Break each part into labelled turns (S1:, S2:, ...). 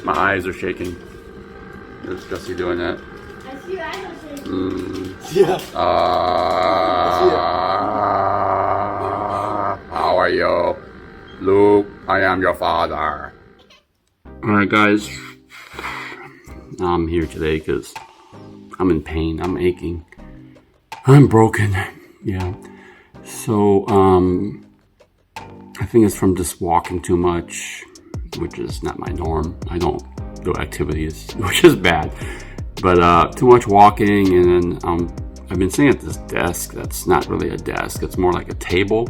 S1: My eyes are shaking. There's Gussie doing that.
S2: I see your eyes are shaking.
S3: Yeah.
S1: How are you? Luke, I am your father. Alright guys, I'm here today because I'm in pain, I'm aching, I'm broken, yeah. So, I think it's from just walking too much, which is not my norm. I don't do activities, which is bad. But too much walking, and then I've been sitting at this desk that's not really a desk, it's more like a table.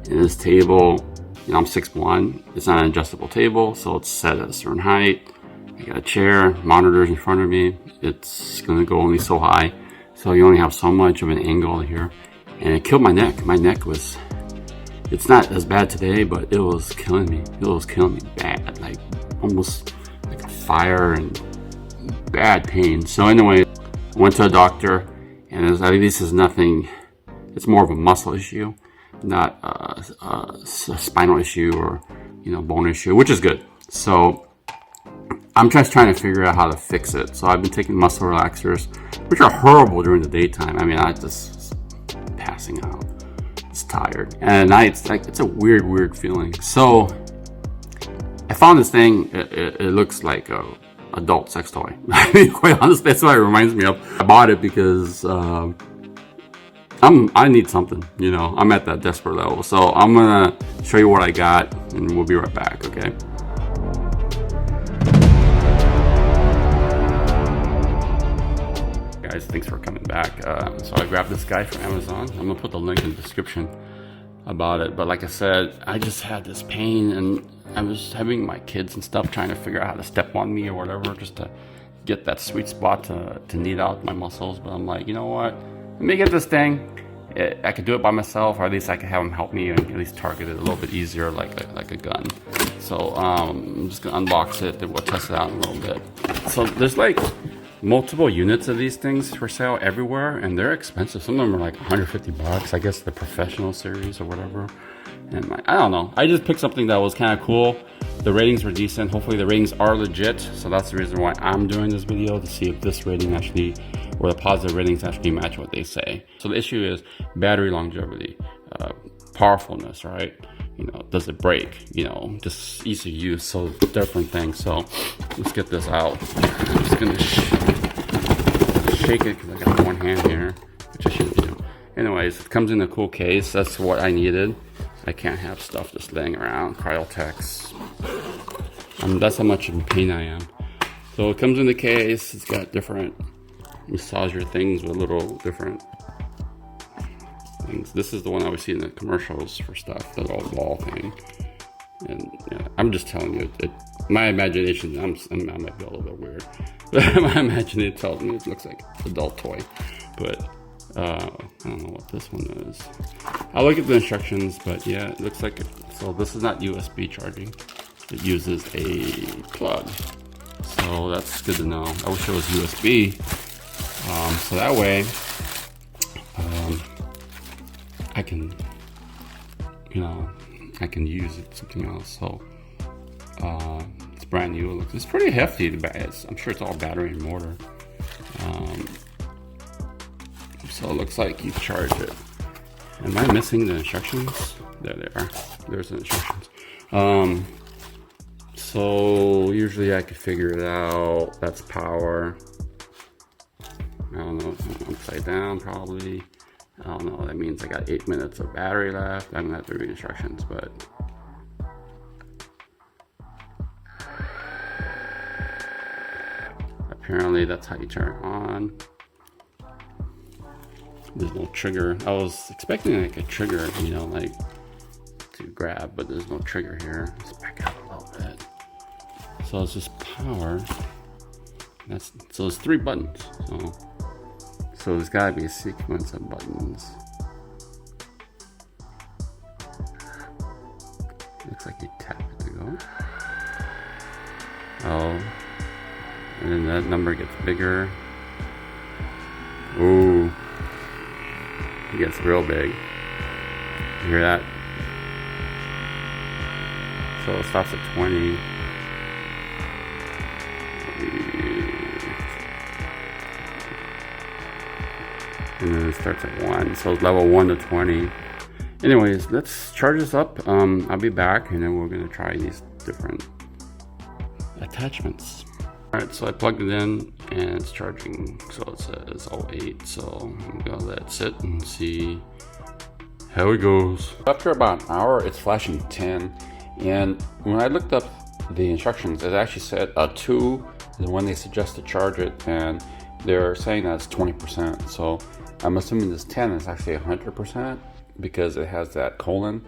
S1: And this table, you know, I'm 6'1", it's not an adjustable table, so it's set at a certain height. I got a chair, monitors in front of me, it's gonna go only so high. So you only have so much of an angle here. And it killed my neck. My neck was, it's not as bad today, but it was killing me. It was killing me bad, like almost like a fire and bad pain. So anyway, I went to a doctor, and at least it's nothing, it's more of a muscle issue, not a spinal issue or, you know, bone issue, which is good. So I'm just trying to figure out how to fix it. So I've been taking muscle relaxers, which are horrible during the daytime. I mean, I just passing out. It's tired. And at night, it's like, it's a weird feeling. So I found this thing. It looks like a adult sex toy. I mean, quite honestly, that's what it reminds me of. I bought it because I need something, you know. I'm at that desperate level. So I'm gonna show you what I got, and we'll be right back, okay? Guys, thanks for coming back. So I grabbed this guy from Amazon. I'm gonna put the link in the description about it. But like I said, I just had this pain, and I was having my kids and stuff trying to figure out how to step on me or whatever, just to get that sweet spot to knead out my muscles. But I'm like, you know what? Let me get this thing. I could do it by myself, or at least I could have them help me and at least target it a little bit easier, like a gun. So I'm just gonna unbox it, then we'll test it out in a little bit. So there's like multiple units of these things for sale everywhere, and they're expensive. Some of them are like 150 bucks. I guess the professional series or whatever. And I don't know. I just picked something that was kind of cool. The ratings were decent. Hopefully the ratings are legit. So that's the reason why I'm doing this video, to see if this rating actually, or the positive ratings actually match what they say. So the issue is battery longevity, powerfulness, right? You know, does it break? You know, just ease of use, so different things. So let's get this out. I'm just gonna shake it because I got one hand here, which I shouldn't do. Anyways, it comes in a cool case. That's what I needed. I can't have stuff just laying around. Cryotex. That's how much in pain I am. So it comes in the case. It's got different massager things with little different things. This is the one I was seeing in the commercials for stuff, the little ball thing. And yeah, I'm just telling you, my imagination, I might be a little bit weird, but my imagination tells me it looks like an adult toy. But I don't know what this one is. I'll look at the instructions, but yeah, it looks like it. So this is not USB charging. It uses a plug. So that's good to know. I wish it was USB. So that way, I can, you know, I can use it something else. So it's brand new. It's pretty hefty. I'm sure it's all battery and motor. So it looks like you charge it. Am I missing the instructions? There they are. There's the instructions. So usually I could figure it out. That's power. I don't know. Upside down probably. I don't know. That means I got 8 minutes of battery left. I don't have to read instructions, but apparently that's how you turn it on. There's no trigger. I was expecting like a trigger, you know, like to grab, but there's no trigger here. Let's back out a little bit. So it's just power. So it's 3 buttons. So there's gotta be a sequence of buttons. Looks like you tap it to go. Oh, and then that number gets bigger. Ooh. It gets real big. You hear that? So it stops at 20. and then it starts at 1. So it's level 1 to 20. Anyways, let's charge this up. I'll be back, and then we're gonna try these different attachments. Alright, so I plugged it in and it's charging. So it says 08. So I'm gonna let it sit and see how it goes. After about an hour, it's flashing 10. And when I looked up the instructions, it actually said 2 is when they suggest to charge it, and they're saying that it's 20%. So I'm assuming this 10 is actually 100% because it has that colon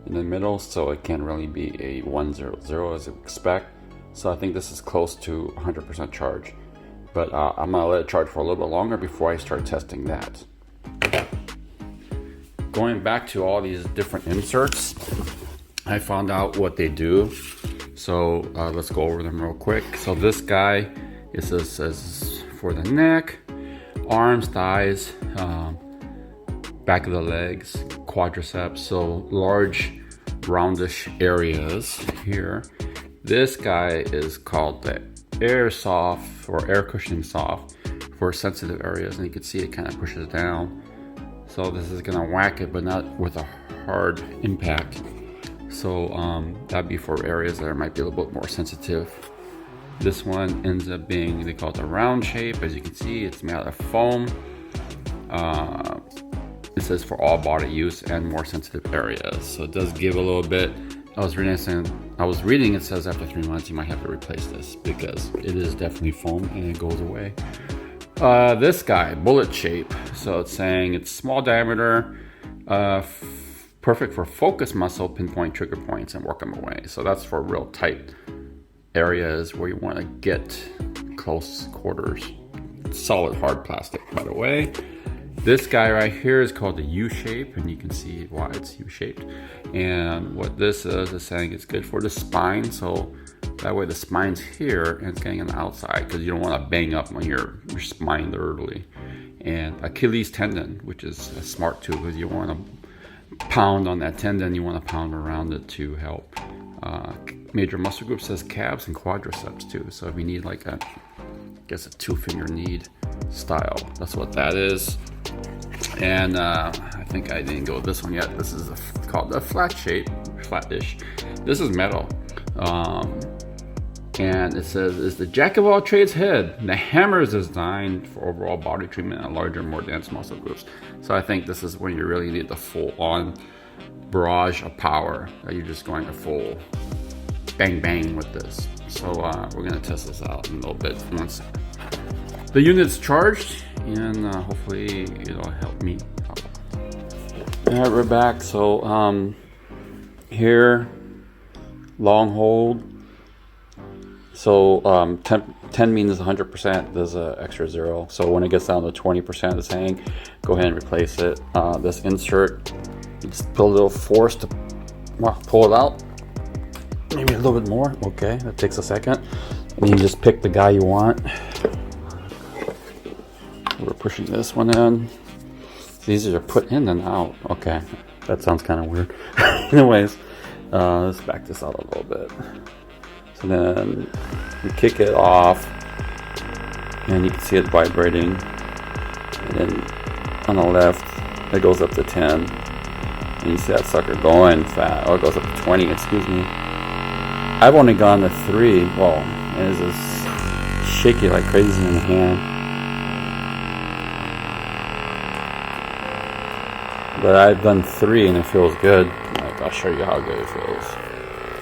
S1: in the middle, so it can't really be a 100 as you expect. So I think this is close to 100% charge, but I'm gonna let it charge for a little bit longer before I start testing that. Going back to all these different inserts, I found out what they do. So let's go over them real quick. So this guy, it says for the neck, arms, thighs, back of the legs, quadriceps, so large roundish areas here. This guy is called the air soft or air cushioning soft for sensitive areas, and you can see it kind of pushes down. So this is gonna whack it, but not with a hard impact. So that'd be for areas that might be a little bit more sensitive. This one ends up being, they call it a round shape. As you can see, it's made out of foam. It says for all body use and more sensitive areas. So it does give a little bit. I was reading it says after 3 months you might have to replace this because it is definitely foam and it goes away. This guy, bullet shape. So it's saying it's small diameter, perfect for focus muscle, pinpoint trigger points, and work them away. So that's for real tight areas where you want to get close quarters. It's solid hard plastic, by the way. This guy right here is called the U-shape, and you can see why it's U-shaped. And what this is saying it's good for the spine, so that way the spine's here and it's getting on the outside because you don't want to bang up on your spine early. And Achilles tendon, which is smart too, because you want to pound on that tendon, you want to pound around it to help. Major muscle group says calves and quadriceps too. So if you need like a, I guess a 2-finger knead style, that's what that is. And I think I didn't go with this one yet. This is called the flat shape, flat-ish. This is metal. And it says, is the jack of all trades head. The hammer is designed for overall body treatment and larger, more dense muscle groups. So I think this is when you really need the full-on barrage of power. You're just going to full bang bang with this. So we're gonna test this out in a little bit once the unit's charged, and hopefully it'll help me out. Alright, we're back. So here, long hold. So 10 means 100%, there's an extra 0. So when it gets down to 20% it's saying, go ahead and replace it. This insert, just put a little force to pull it out. Maybe a little bit more. Okay, that takes a second. And you just pick the guy you want. We're pushing this one in. These are put in and out. Okay, that sounds kind of weird. Anyways, let's back this out a little bit. So then we kick it off, and you can see it vibrating. And then on the left, it goes up to 10. And you see that sucker going fast. Oh, it goes up to 20, excuse me. I've only gone to 3. Well, it is just shaky like crazy in the hand. But I've done 3 and it feels good. Like, I'll show you how good it feels.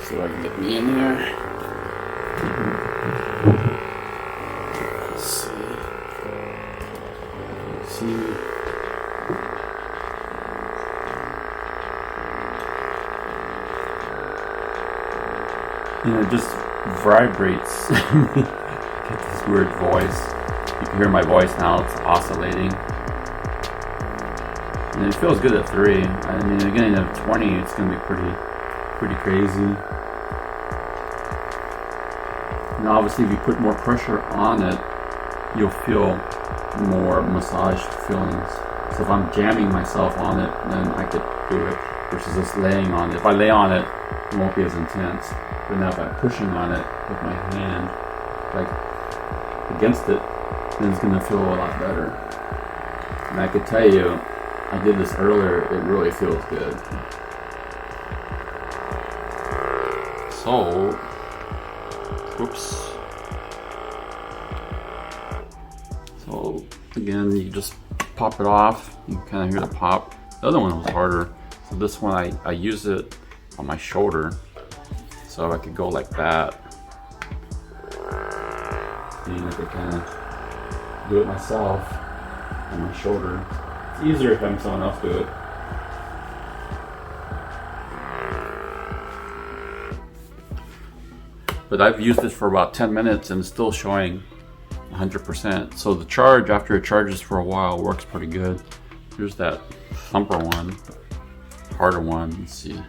S1: See if I can get me in here. Let's see. And it just vibrates. I get this weird voice. You can hear my voice now, it's oscillating. And it feels good at 3. I mean, getting to 20, it's going to be pretty crazy. And obviously, if you put more pressure on it, you'll feel more massage feelings. So if I'm jamming myself on it, then I could do it versus just laying on it. If I lay on it, it won't be as intense. But now if I'm pushing on it with my hand, like against it, then it's going to feel a lot better. And I could tell you, I did this earlier, it really feels good. So, whoops. So again, you just pop it off. You kind of hear the pop. The other one was harder. So this one, I use it on my shoulder. So I could go like that. And I could kind of do it myself on my shoulder. It's easier if I'm someone else do it. But I've used this for about 10 minutes and it's still showing 100%. So the charge, after it charges for a while, works pretty good. Here's that thumper one, harder one. Let's see.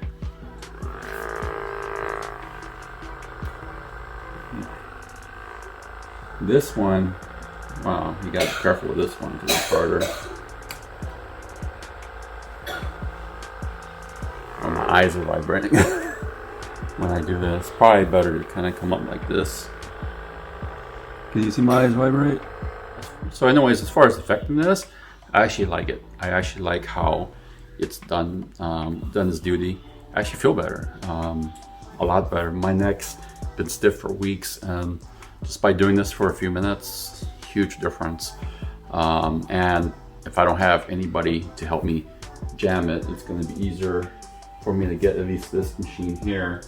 S1: This one, wow, you gotta be careful with this one because it's harder. Oh, my eyes are vibrating when I do this. Probably better to kind of come up like this. Can you see my eyes vibrate? So anyways, as far as effectiveness, I actually like it. I actually like how it's done its duty. I actually feel better, a lot better. My neck's been stiff for weeks, and just by doing this for a few minutes, huge difference. And if I don't have anybody to help me jam it, it's gonna be easier for me to get at least this machine here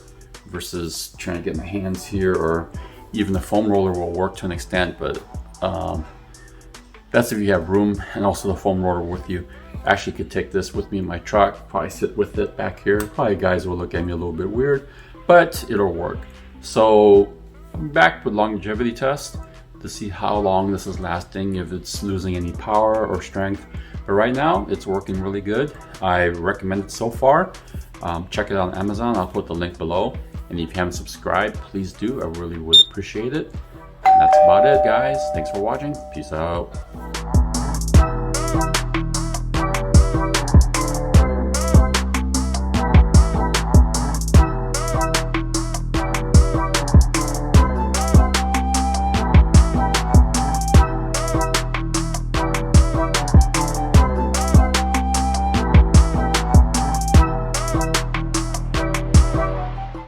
S1: versus trying to get my hands here, or even the foam roller will work to an extent, but that's if you have room and also the foam roller with you. I actually could take this with me in my truck, probably sit with it back here. Probably guys will look at me a little bit weird, but it'll work. So back with longevity test to see how long this is lasting, if it's losing any power or strength. But right now it's working really good. I recommend it so far. Check it out on Amazon. I'll put the link below. And if you haven't subscribed, please do. I really would appreciate it. And that's about it, guys. Thanks for watching. Peace out.